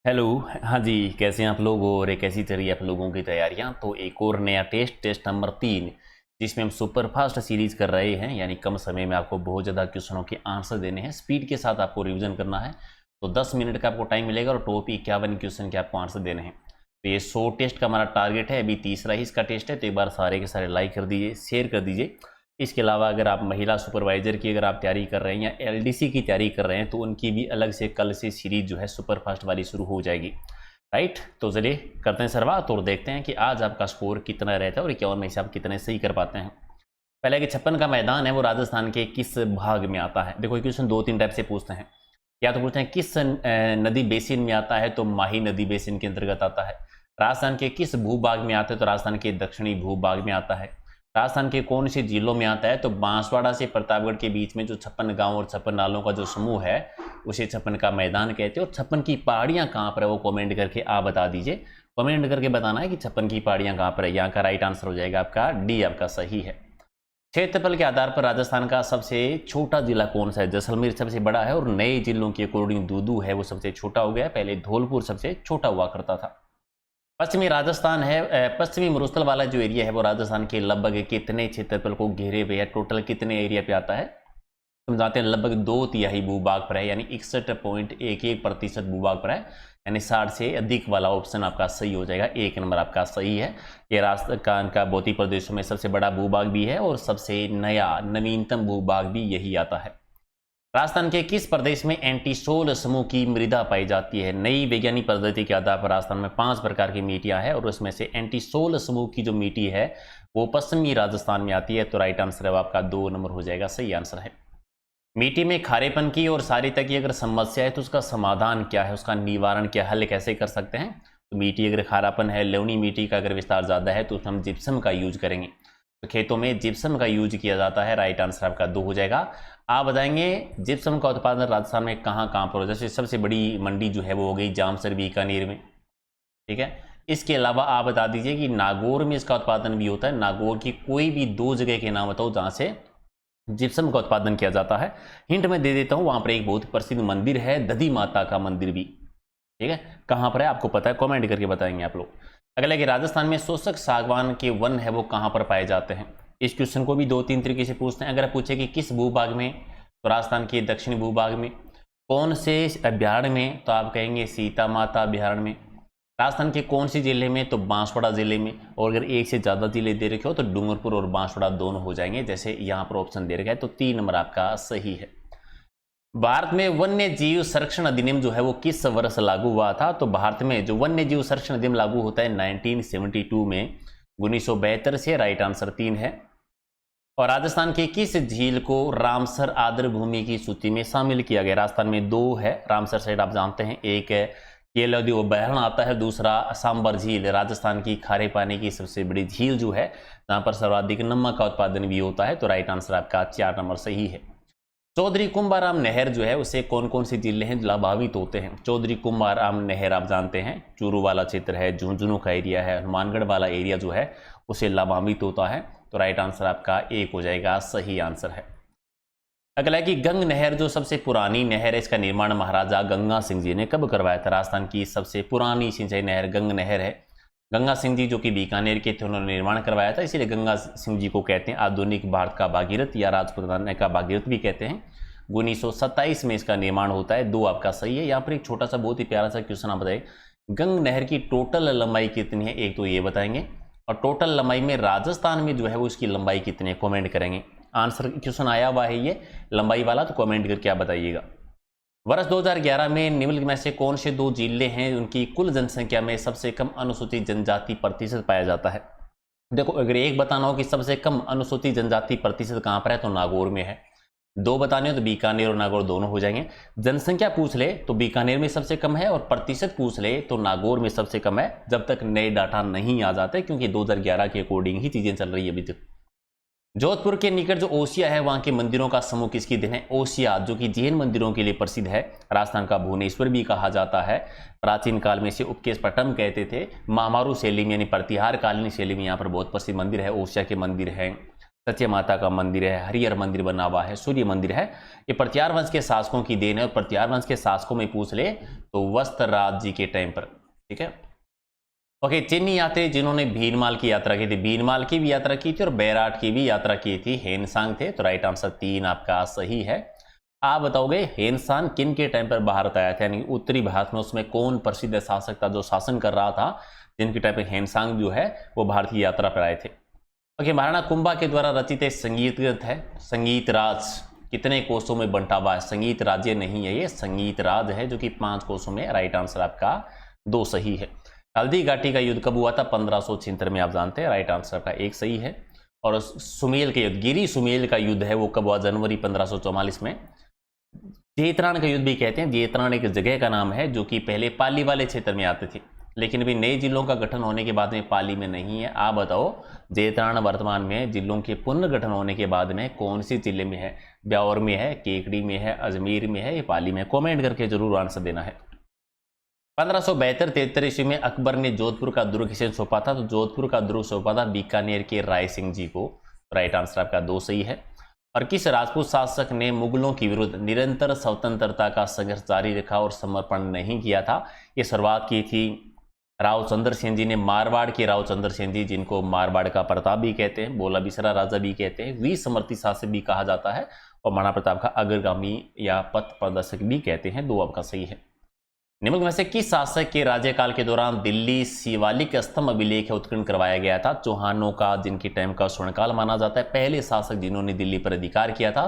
Hello. हाँ जी, कैसे हैं आप लोग और कैसी चल रही है आप लोगों की तैयारियां। तो एक और नया टेस्ट नंबर 3, जिसमें हम सुपर फास्ट सीरीज कर रहे हैं, यानी कम समय में आपको बहुत ज़्यादा क्वेश्चनों के आंसर देने हैं। स्पीड के साथ आपको रिवीजन करना है। तो 10 मिनट का आपको टाइम मिलेगा और टॉप 51 क्वेश्चन के आपको आंसर देने हैं। तो ये 100 टेस्ट का हमारा टारगेट है। अभी तीसरा ही इसका टेस्ट है, तो एक बार सारे के सारे लाइक कर दीजिए, शेयर कर दीजिए। इसके अलावा अगर आप महिला सुपरवाइजर की अगर आप तैयारी कर रहे हैं या एलडीसी की तैयारी कर रहे हैं, तो उनकी भी अलग से कल से सीरीज जो है सुपर फास्ट वाली शुरू हो जाएगी। राइट, तो चलिए करते हैं शुरुआत और देखते हैं कि आज आपका स्कोर कितना रहता है और 51 में से आप कितने सही कर पाते हैं। पहले कि 56 का मैदान है वो राजस्थान के किस भाग में आता है। देखो, क्वेश्चन 2-3 टाइप से पूछते हैं। या तो पूछते हैं किस नदी बेसिन में आता है, तो माही नदी बेसिन के अंतर्गत आता है। राजस्थान के किस भूभाग में आता है, तो राजस्थान के दक्षिणी भूभाग में आता है। राजस्थान के कौन से जिलों में आता है, तो बांसवाड़ा से प्रतापगढ़ के बीच में जो 56 गांव और 56 नालों का जो समूह है उसे 56 का मैदान कहते हैं। और 56 की पहाड़ियां कहाँ पर है वो कमेंट करके आप बता दीजिए। कमेंट करके बताना है कि 56 की पहाड़ियां कहाँ पर है। यहाँ का राइट आंसर हो जाएगा आपका डी, आपका सही है। क्षेत्रफल के आधार पर राजस्थान का सबसे छोटा जिला कौन सा है। जैसलमेर सबसे बड़ा है और नए जिलों के अकॉर्डिंग दूदू है वो सबसे छोटा हो गया। पहले धौलपुर सबसे छोटा हुआ करता था। पश्चिमी राजस्थान है, पश्चिमी मरुस्थल वाला जो एरिया है वो राजस्थान के लगभग कितने क्षेत्रफल को घेरे हुए है, टोटल कितने एरिया पे आता है। हम जानते हैं लगभग 2/3 भूभाग पर है, यानी 61.11% भूभाग पर है। यानी 60 से अधिक वाला ऑप्शन आपका सही हो जाएगा। 1 नंबर आपका सही है। ये राजस्थान का भौतिक प्रदेशों में सबसे बड़ा भूभाग भी है और सबसे नया नवीनतम भूभाग भी यही आता है। राजस्थान के किस प्रदेश में एंटीसोल समूह की मृदा पाई जाती है। नई वैज्ञानिक पद्धति के आधार पर राजस्थान में 5 प्रकार की मिट्टियां हैं और उसमें से एंटीसोल समूह की जो मिट्टी है वो पश्चिमी राजस्थान में आती है। तो राइट आंसर है आपका 2 नंबर हो जाएगा, सही आंसर है। मिट्टी में खारेपन की और सारिता की अगर समस्या है तो उसका समाधान क्या है, उसका निवारण क्या, हल कैसे कर सकते हैं। तो मिट्टी अगर खारापन है, लवणी मिट्टी का अगर विस्तार ज़्यादा है तो हम जिप्सम का यूज करेंगे। तो खेतों में जिप्सम का यूज किया जाता है। राइट आंसर आपका 2 हो जाएगा। आप बताएंगे जिप्सम का उत्पादन राजस्थान में कहाँ कहाँ पर हो। जैसे सबसे बड़ी मंडी जो है वो हो गई जामसर बीकानेर में, ठीक है। इसके अलावा आप बता दीजिए कि नागौर में इसका उत्पादन भी होता है। नागौर की कोई भी 2 जगह के नाम बताओ जहाँ से जिप्सम का उत्पादन किया जाता है। हिंट में दे देता हूँ, वहाँ पर एक बहुत प्रसिद्ध मंदिर है, दधी माता का मंदिर भी, ठीक है। कहाँ पर है आपको पता है, कमेंट करके बताएंगे आप लोग। अगला कि राजस्थान में शोषक सागवान के वन है वो कहाँ पर पाए जाते हैं। इस क्वेश्चन को भी 2-3 तरीके से पूछते हैं। अगर पूछे कि किस भूभाग में, तो राजस्थान के दक्षिणी भूभाग में। कौन से अभ्यारण्य में, तो आप कहेंगे सीता माता अभ्यारण्य में। राजस्थान के कौन सी जिले में, तो बांसवाड़ा जिले में। और अगर एक से ज़्यादा जिले दे रखे हो तो डूंगरपुर और बांसवाड़ा दोनों हो जाएंगे, जैसे यहाँ पर ऑप्शन दे रखा है। तो 3 नंबर आपका सही है। भारत में वन्य जीव संरक्षण अधिनियम जो है वो किस वर्ष लागू हुआ था। तो भारत में जो वन्य जीव संरक्षण अधिनियम लागू होता है 1972 में, 1972 से। राइट आंसर 3 है। और राजस्थान के किस झील को रामसर आर्द्र भूमि की सूची में शामिल किया गया। राजस्थान में 2 है रामसर साइड, आप जानते हैं। एक है केलावदी अभ्यारण्य आता है, दूसरा सांबर झील। राजस्थान की खारे पानी की सबसे बड़ी झील जो है, जहां पर सर्वाधिक नमक का उत्पादन भी होता है। तो राइट आंसर आपका 4 नंबर सही है। चौधरी कुंभाराम नहर जो है उसे कौन कौन सी जिले हैं लाभान्वित होते हैं। चौधरी कुंभाराम नहर आप जानते हैं, चूरू वाला क्षेत्र है, झुंझुनू का एरिया है, हनुमानगढ़ वाला एरिया जो है उसे लाभान्वित होता है। तो राइट आंसर आपका 1 हो जाएगा, सही आंसर है। अगला है कि गंग नहर जो सबसे पुरानी नहर है, इसका निर्माण महाराजा गंगा सिंह जी ने कब करवाया था। राजस्थान की सबसे पुरानी सिंचाई नहर गंग नहर है। गंगा सिंह जी जो कि बीकानेर के थे, उन्होंने निर्माण करवाया था, इसीलिए गंगा सिंह जी को कहते हैं आधुनिक भारत का भागीरथ या राजपुताना का भागीरथ भी कहते हैं। 1927 में इसका निर्माण होता है। 2 आपका सही है। यहाँ पर एक छोटा सा बहुत ही प्यारा सा क्वेश्चन आप बताइए, गंग नहर की टोटल लंबाई कितनी है। एक तो ये बताएंगे, और टोटल लंबाई में राजस्थान में जो है वो इसकी लंबाई कितनी है, कमेंट करेंगे। आंसर क्वेश्चन आया हुआ है ये लंबाई वाला, तो कमेंट करके आप बताइएगा। वर्ष 2011 में निम्नलिखित में से कौन से 2 जिले हैं उनकी कुल जनसंख्या में सबसे कम अनुसूचित जनजाति प्रतिशत पाया जाता है। देखो, अगर एक बताना हो कि सबसे कम अनुसूचित जनजाति प्रतिशत कहां पर है, तो नागौर में है। 2 बताने हो तो बीकानेर और नागौर दोनों हो जाएंगे। जनसंख्या पूछ ले तो बीकानेर में सबसे कम है, और प्रतिशत पूछ ले तो नागौर में सबसे कम है, जब तक नए डाटा नहीं आ जाते, क्योंकि 2011 के अकॉर्डिंग ही चीजें चल रही है अभी तक। जोधपुर के निकट जो ओसिया है वहां के मंदिरों का समूह किसकी देन है। ओसिया जो कि जैन मंदिरों के लिए प्रसिद्ध है, राजस्थान का भुवनेश्वर भी कहा जाता है। प्राचीन काल में इसे उपकेशपट्टनम कहते थे। महामारू शैली में यानी प्रतिहार कालीन शैली में यहाँ पर बहुत प्रसिद्ध मंदिर है, ओसिया के मंदिर हैं। सत्य माता का मंदिर है, हरिहर मंदिर बना हुआ है, सूर्य मंदिर है। ये प्रत्यार वंश के शासकों की देन है और प्रत्यार वंश के शासकों में पूछ ले तो वस्त्रराज जी के टाइम पर, ठीक है। ओके, चीनी यात्री जिन्होंने भीनमाल की यात्रा की थी, भीनमाल की भी यात्रा की थी और बैराट की भी यात्रा की थी, हेनसांग थे। तो राइट आंसर 3 आपका सही है। आप बताओगे हेनसांग किन के टाइम पर भारत आया था, यानी उत्तरी भारत में उसमें कौन प्रसिद्ध शासक था जो शासन कर रहा था, जिनके टाइम पर हेनसांग जो है वो भारत की यात्रा पर आए थे। ओके, महाराणा कुंभा के द्वारा रचित एक संगीत ग्रंथ है, संगीत राज, कितने कोषों में बंटा हुआ है? संगीत राज्य नहीं है, ये संगीत राज है जो कि 5 कोषों में। राइट आंसर आपका 2 सही है। हल्दी घाटी का युद्ध कब हुआ था? 1576 में, आप जानते हैं। राइट आंसर का 1 सही है। और सुमेल के युद्ध, गिरी सुमेल का युद्ध है, वो कब हुआ? जनवरी 1544 में। जेतरान का युद्ध भी कहते हैं, जेतरान एक जगह का नाम है जो कि पहले पाली वाले क्षेत्र में आते थे, लेकिन अभी नए जिलों का गठन होने के बाद में पाली में नहीं है। आप बताओ जेतरान वर्तमान में जिलों के पुनर्गठन होने के बाद में कौन सी जिले में है? ब्यावर में है, केकड़ी में है, अजमेर में है, या पाली में? कमेंट करके जरूर आंसर देना है। 1572-73 ईस्वी में अकबर ने जोधपुर का दुर्ग किसे सौंपा था? तो जोधपुर का दुर्ग सौंपा था बीकानेर के राय सिंह जी को। राइट आंसर आपका 2 सही है। और किस राजपूत शासक ने मुगलों के विरुद्ध निरंतर स्वतंत्रता का संघर्ष जारी रखा और समर्पण नहीं किया था? ये शुरुआत की थी राव चंद्र सेन जी ने, मारवाड़ के राव चंद्र सेन जी, जिनको मारवाड़ का प्रताप भी कहते हैं, बोला बिसरा राजा भी कहते हैं, वीर समर्थी शासक भी कहा जाता है, और महाराणा प्रताप का अग्रगामी या पथ प्रदर्शक भी कहते हैं। 2 आपका सही है। निम्नलिखित में से किस शासक के राज्यकाल के दौरान दिल्ली शिवालिक स्तंभ अभिलेख उत्कीर्ण करवाया गया था? चौहानों का, जिनकी टाइम का स्वर्णकाल माना जाता है। पहले शासक जिन्होंने दिल्ली पर अधिकार किया था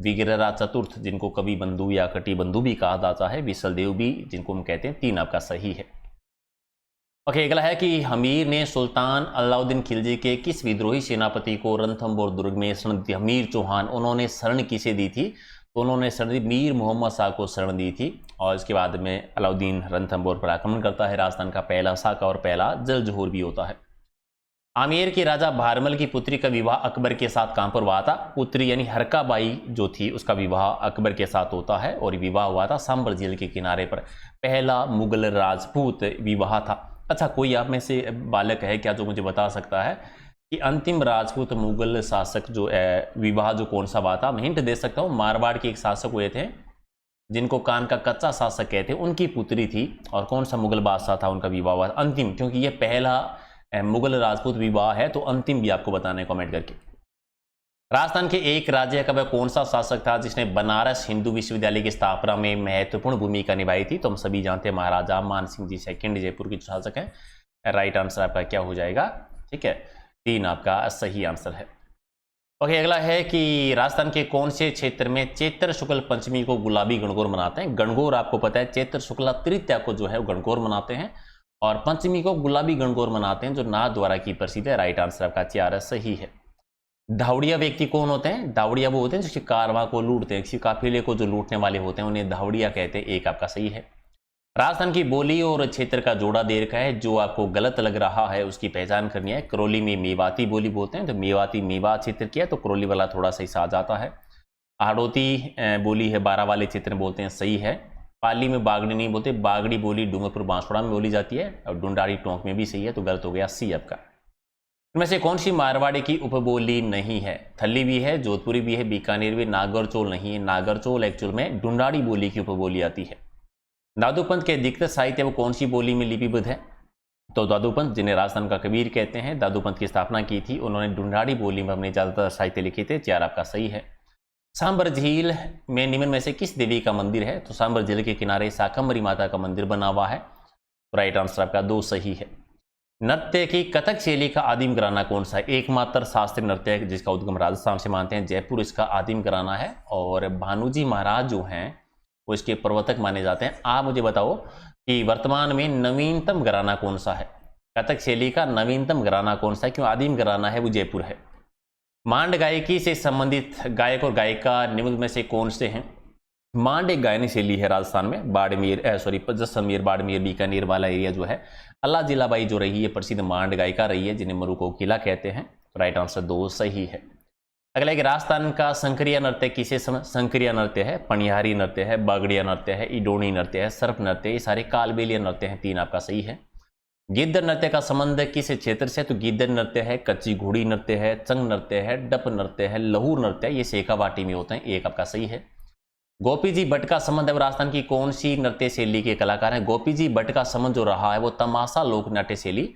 विग्रहराज चतुर्थ, जिनको कवि बंधु या कटी बंधु भी कहा जाता है, विशल देव भी जिनको हम कहते हैं। 3 आपका सही है। ओके, अगला है कि हमीर ने सुल्तान अलाउद्दीन खिलजी के किस विद्रोही सेनापति को रणथंभौर दुर्ग में शरण दी? हमीर चौहान, उन्होंने शरण किसे दी थी? तो उन्होंने शरण दी मीर मोहम्मद शाह को शरण दी थी। और इसके बाद में अलाउद्दीन रणथंभौर पर आक्रमण करता है। राजस्थान का पहला शाका और पहला जल जोहर भी होता है। आमेर के राजा भारमल की पुत्री का विवाह अकबर के साथ कहां पर हुआ था? पुत्री यानी हरकाबाई जो थी उसका विवाह अकबर के साथ होता है, और विवाह हुआ था सांबर झील के किनारे पर। पहला मुगल राजपूत विवाह था। अच्छा, कोई आप में से बालक है क्या जो मुझे बता सकता है कि अंतिम राजपूत मुगल शासक जो विवाह जो कौन सा हुआ था? मैं हिंट दे सकता हूँ, मारवाड़ के एक शासक हुए थे जिनको कान का कच्चा शासक कहते हैं, उनकी पुत्री थी। और कौन सा मुगल बादशाह था उनका विवाह हुआ? अंतिम, क्योंकि ये पहला मुगल राजपूत विवाह है, तो अंतिम भी आपको बताना है कमेंट करके। राजस्थान के एक राज्य का वह कौन सा शासक था जिसने बनारस हिंदू विश्वविद्यालय की स्थापना में महत्वपूर्ण भूमिका निभाई थी? तो हम सभी जानते हैं महाराजा मानसिंह जी सेकंड जयपुर के शासक हैं। राइट आंसर आपका क्या हो जाएगा? ठीक है, 3 आपका सही आंसर है। ओके, अगला है कि राजस्थान के कौन से क्षेत्र में चैत्र शुक्ल पंचमी को गुलाबी गणगौर मनाते हैं? गणगौर आपको पता है, चैत्र शुक्ला तृतीया को जो है वो गणगौर मनाते हैं, और पंचमी को गुलाबी गणगौर मनाते हैं, जो नाथ द्वारा की प्रसिद्ध है। राइट आंसर आपका 4 सही है। धावड़िया व्यक्ति कौन होते हैं? धावड़िया वो होते हैं जो कारवां को लूटते हैं, किसी काफिले को जो लूटने वाले होते हैं, उन्हें धावड़िया कहते हैं। 1 आपका सही है। राजस्थान की बोली और क्षेत्र का जोड़ा दे रखा है, जो आपको गलत लग रहा है उसकी पहचान करनी है। करौली में मेवाती बोली बोलते हैं, तो मेवाती मेवात क्षेत्र की है, तो करौली वाला थोड़ा सा हिस्सा आ जाता है। हाड़ौती बोली है, 12 वाले क्षेत्र में बोलते हैं, सही है। पाली में बागड़ी नहीं बोलते, बागड़ी बोली डूंगरपुर बांसवाड़ा में बोली जाती है, और डुंडारी टोंक में भी सही है, तो गलत हो गया सी आपका। इनमें से कौन सी मारवाड़ी की उपबोली नहीं है? थल्ली भी है, जोधपुरी भी है, बीकानेर भी, नागरचोल नहीं है। नागरचोल एक्चुअल में डुंडारी बोली की उपबोली आती है। दादूपंत के अधिकतर साहित्य वो कौन सी बोली में लिपिबद्ध है? तो दादूपंत, जिन्हें राजस्थान का कबीर कहते हैं, दादूपंत की स्थापना की थी, उन्होंने डुंडारी बोली में अपने ज्यादातर साहित्य लिखे थे। 4 आपका सही है। सांबर झील में निम्न में से किस देवी का मंदिर है? तो सांबर झील के किनारे शाकंभरी माता का मंदिर बना हुआ है। राइट आंसर आपका 2 सही है। नृत्य की कथक शैली का आदिम घराना कौन सा है? एकमात्र शास्त्रीय नृत्य है जिसका उद्गम राजस्थान से मानते हैं, जयपुर इसका आदिम घराना है, और भानुजी महाराज जो हैं वो इसके प्रवर्तक माने जाते हैं। आप मुझे बताओ कि वर्तमान में नवीनतम घराना कौन सा है? कथक शैली का नवीनतम घराना कौन सा है? क्यों आदिम घराना है वो जयपुर है। मांड गायकी से संबंधित गायक और गायिका निम्न में से कौन से हैं? मांड एक गायनी शैली है राजस्थान में, बाड़मेर जैसलमेर, बाड़मेर, बीकानेर वाला एरिया जो है। अल्लाह जिलाबाई जो रही है प्रसिद्ध मांड गायिका रही है, जिन्हें मरु कोकिला कहते हैं। राइट आंसर 2 सही है। अगला एक राजस्थान का संक्रिया नृत्य किसे संक्रिया नृत्य है? पनिहारी नृत्य है, बागड़िया नृत्य है, इडोनी नृत्य है, सर्प नृत्य, ये सारे कालबेलिया नृत्य हैं। 3 आपका सही है। गिद्ध नृत्य का संबंध किस क्षेत्र से? तो गिद्ध नृत्य है, कच्ची घोड़ी नृत्य है, चंग नृत्य है, डप नृत्य है, लहूर नृत्य है, ये शेखावाटी में होते हैं। एक आपका सही है। गोपी जी भट्ट का संबंध है राजस्थान की कौन सी नृत्य शैली के कलाकार हैं? गोपी जी भट्ट का संबंध जो रहा है वो तमाशा लोक नाट्य शैली।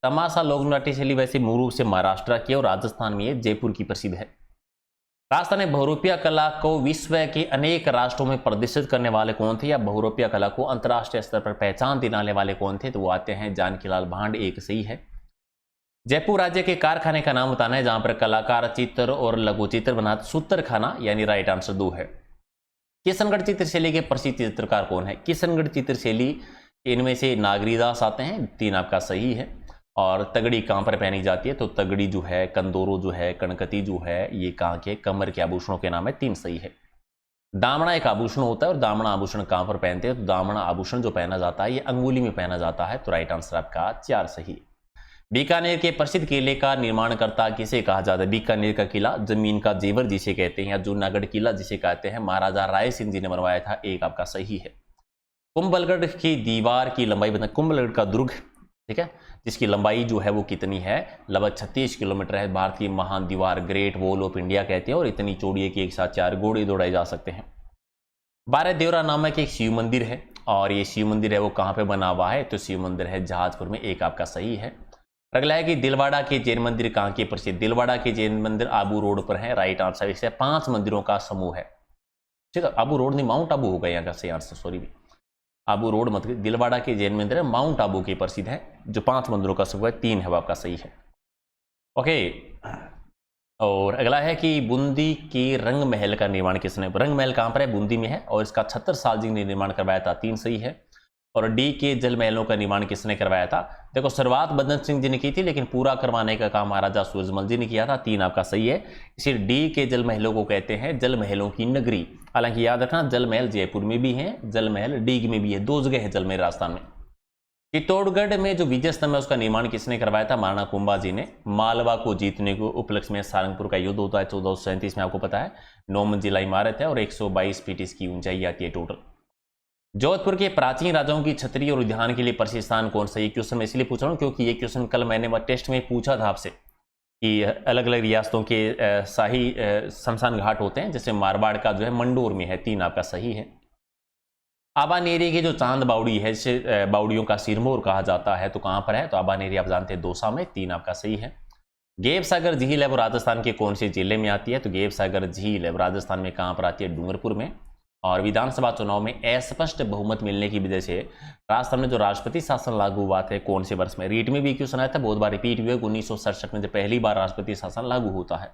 तमाशा लोक नाट्य शैली वैसे मूल रूप से महाराष्ट्र की और राजस्थान में जयपुर की प्रसिद्ध है। राजस्थान में बहुरूपिया कला को विश्व के अनेक राष्ट्रों में प्रदर्शित करने वाले कौन थे, या बहुरूपिया कला को अंतर्राष्ट्रीय स्तर पर पहचान दिलाने वाले कौन थे? तो वो आते हैं जानकीलाल भांड। एक सही है। जयपुर राज्य के कारखाने का नाम बताना है जहां पर कलाकार चित्र और लघु चित्र बनाते। सूत्रखाना, यानी राइट आंसर 2 है। किशनगढ़ चित्रशैली के प्रसिद्ध चित्रकार कौन है? किशनगढ़ चित्रशैली, इनमें से नागरीदास आते हैं। 3 आपका सही है। और तगड़ी कहां पर पहनी जाती है? तो तगड़ी जो है, कंदोरो जो है, कणकती जो है, ये कहां के कमर के आभूषणों के नाम है। 3 सही है। दामना एक आभूषण होता है और दामना आभूषण कहां पर पहनते हैं? तो दामना आभूषण जो पहना जाता है ये अंगुली में पहना जाता है। तो राइट आंसर आपका 4 सही। बीकानेर के प्रसिद्ध किले का निर्माणकर्ता किसे कहा जाता है? बीकानेर का किला जमीन का जेवर जिसे कहते हैं, या जूनागढ़ किला जिसे कहते हैं, महाराजा राय सिंह जी ने बनवाया था। एक आपका सही है। कुंभलगढ़ की दीवार की लंबाई बता। कुंभलगढ़ का दुर्ग, ठीक है, जिसकी लंबाई जो है वो कितनी है? लगभग 36 किलोमीटर है। भारत की महान दीवार, ग्रेट वॉल ऑफ इंडिया कहते हैं, और इतनी चौड़ी है कि एक साथ 4 घोड़े दौड़ाए जा सकते हैं। बारह देवरा नामक एक शिव मंदिर है, और ये शिव मंदिर है वो कहाँ पे बना हुआ है? तो शिव मंदिर है जहाजपुर में। एक आपका सही है। अगला है कि दिलवाड़ा के जैन मंदिर कहाँ के प्रसिद्ध? दिलवाड़ा के जैन मंदिर आबू रोड पर है। Right answer. इससे 5 मंदिरों का समूह है। ठीक है, आबू रोड नहीं, माउंट आबू होगा यहाँ का सही आंसर। सॉरी, आबू रोड मत। दिलवाड़ा के जैन मंदिर है माउंट आबू के प्रसिद्ध है, जो 5 मंदिरों का समूह है। 3 है वो आपका सही है। ओके, और अगला है कि बूंदी के रंग महल का निर्माण किसने? रंग महल कहाँ पर है? बूंदी में है, और इसका छत्तर साल जी ने निर्माण करवाया था। 3 सही है। और डी के जल महलों का निर्माण किसने करवाया था? देखो, शुरुआत बदन सिंह जी ने की थी, लेकिन पूरा करवाने का काम महाराजा सूरजमल जी ने किया था। 3 आपका सही है। इसी डी के जल महलों को कहते हैं जल महलों की नगरी। हालांकि याद रखना, जल महल जयपुर में भी है, जल महल डीग में भी है। 2 जगह है जल महल राजस्थान में। चित्तौड़गढ़ में जो विजय स्तंभ है उसका निर्माण किसने करवाया था? महाराणा कुंभा जी ने। मालवा को जीतने को उपलक्ष्य में सारंगपुर का युद्ध होता है 1437 में, आपको पता है। 9 मंजिला इमारत है और 122 फीट इसकी ऊंचाई आती है टोटल। जोधपुर के प्राचीन राजाओं की छतरी और उद्यान के लिए प्रसिद्ध स्थान कौन सा? ये क्वेश्चन मैं इसलिए पूछ रहा हूँ क्योंकि ये क्वेश्चन कल मैंने टेस्ट में पूछा था आपसे कि अलग अलग रियासतों के शाही शमशान घाट होते हैं, जैसे मारवाड़ का जो है मंडोर में है। 3 आपका सही है। आबानेरी की जो चांद बावड़ी है, जिसे बावड़ियों का सिरमौर कहा जाता है, तो कहां पर है? तो आबानेरी आप जानते हैं दौसा में। 3 आपका सही है। गेव सागर झील है वो राजस्थान के कौन से जिले में आती है? तो गेव सागर झील है राजस्थान में कहां पर आती है? डूंगरपुर में। और विधानसभा चुनाव में अस्पष्ट बहुमत मिलने की वजह से राजस्थान में जो राष्ट्रपति शासन लागू हुआ था कौन से वर्ष में? रीट में भी क्वेश्चन आया था, बहुत बार रिपीट हुए। 1967 में जब पहली बार राष्ट्रपति शासन लागू होता है।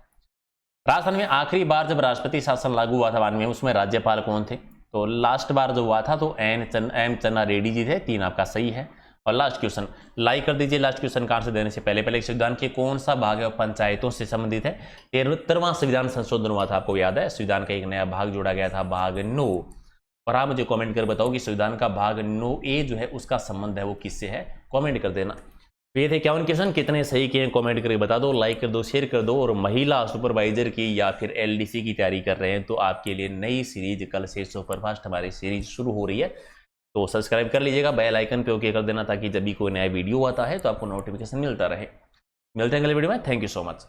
राजस्थान में आखिरी बार जब राष्ट्रपति शासन लागू हुआ था 92 में, उसमें राज्यपाल कौन थे? तो लास्ट बार जो हुआ था तो एम चन्ना रेड्डी जी थे। 3 आपका सही है। और लास्ट क्वेश्चन लाइक कर दीजिए। लास्ट क्वेश्चन का आंसर देने से पहले संविधान के कौन सा भाग है पंचायतों से संबंधित है? 73वां संविधान संशोधन हुआ था, आपको याद है। संविधान का एक नया भाग जोड़ा गया था, भाग 9। और आप मुझे कमेंट कर बताओ कि संविधान का भाग 9A जो है उसका संबंध है वो किससे है? कमेंट कर देना। तो ये थे 51 क्वेश्चन, कितने सही किए कमेंट करके बता दो, लाइक कर दो, शेयर कर दो। और महिला सुपरवाइजर की या फिर LDC की तैयारी कर रहे हैं तो आपके लिए नई सीरीज कल से सुपरफास्ट हमारी सीरीज शुरू हो रही है, तो सब्सक्राइब कर लीजिएगा, बेल आइकन पे ओके कर देना ताकि जब भी कोई नया वीडियो आता है तो आपको नोटिफिकेशन मिलता रहे। मिलते हैं अगले वीडियो में। Thank you so much.